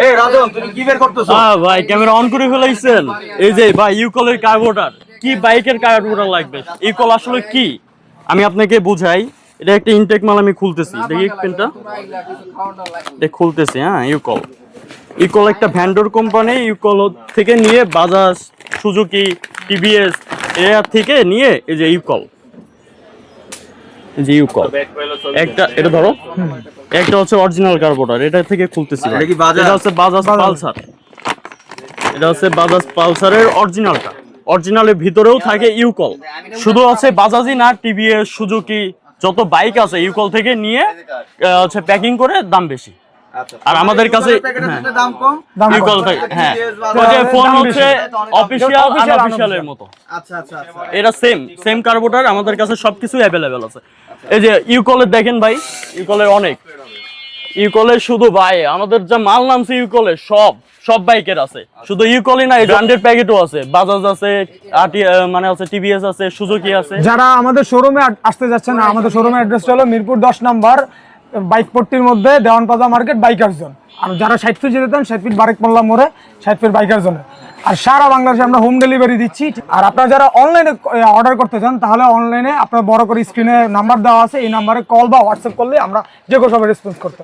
এই রাজন তুমি কি বের করতেছো? ভাই ক্যামেরা অন করে ফেলাইছেন। এই যে ভাই ইউকলের কার্বোরেটর, কি বাইকের কার্বোরেটর লাগবে, ইউকল আসলে কি আমি আপনাকে বুঝাই। এটা একটা ইনটেক মাল, আমি খুলতেছি, দেখি পেনটা খুলতেছি। হ্যাঁ, ইউকল একটা ভ্যান্ডর কোম্পানি। ইউকল থেকে নিয়ে বাজাজ, সুজুকি, টিভিএস এর থেকে নিয়ে এই যে ইউকল, একটা এটা ধরো, একটা হচ্ছে অরিজিনাল কার্বোরেটর, এটা থেকে খুলতেছি। এটা হচ্ছে বাজাজ পালসার, এটা হচ্ছে বাজাজ পালসারের অরিজিনালটা। অরিজিনালের ভিতরেও থাকে ইউকল। শুধু আছে বাজাজই না, টিভিএস, সুজুকি যত বাইক আছে ইউকল থেকে নিয়ে হচ্ছে প্যাকিং করে দাম বেশি। আর আমাদের কাছে দাম কম, ইউকল থাকে। হ্যাঁ, ফোন হচ্ছে অফিশিয়াল আনঅফিশিয়ালের মতো। আচ্ছা আচ্ছা আচ্ছা, এটা সেম কার্বোরেটর, আমাদের কাছে সবকিছু অ্যাভেলেবেল আছে। এই যে ইউকলের দেখেন ভাই, ইউকলের অনেক, ইউকলের শুধু ভাই আমাদের যা মাল নামছে ইউকলের সব বাইকের আছে। শুধু ইউকলই না, ব্র্যান্ডেড প্যাকেটও আছে, বাজাজ আছে, মানে আছে টিভিএস আছে, সুজুকি আছে। যারা আমাদের শোরুমে আসতে যাচ্ছেন, আমাদের শোরুমের অ্যাড্রেসটা হলো মিরপুর 10 নম্বর বাইক পট্টির মধ্যে দেওয়ান প্লাজা মার্কেট, বাইকার জোন। আর যারা 60 ফিট যেতে চান 60 ফিট বারেক মোল্লা মোড়ে 60 ফিট বাইকার জোনে। আর সারা বাংলাদেশে আমরা হোম ডেলিভারি দিচ্ছি। আর আপনারা যারা অনলাইনে অর্ডার করতে চান, তাহলে অনলাইনে আপনার বড় করে স্ক্রিনে নাম্বার দেওয়া আছে, এই নাম্বারে কল বা হোয়াটসঅ্যাপ করলে আমরা যে কোনো সময় রেসপন্স করতে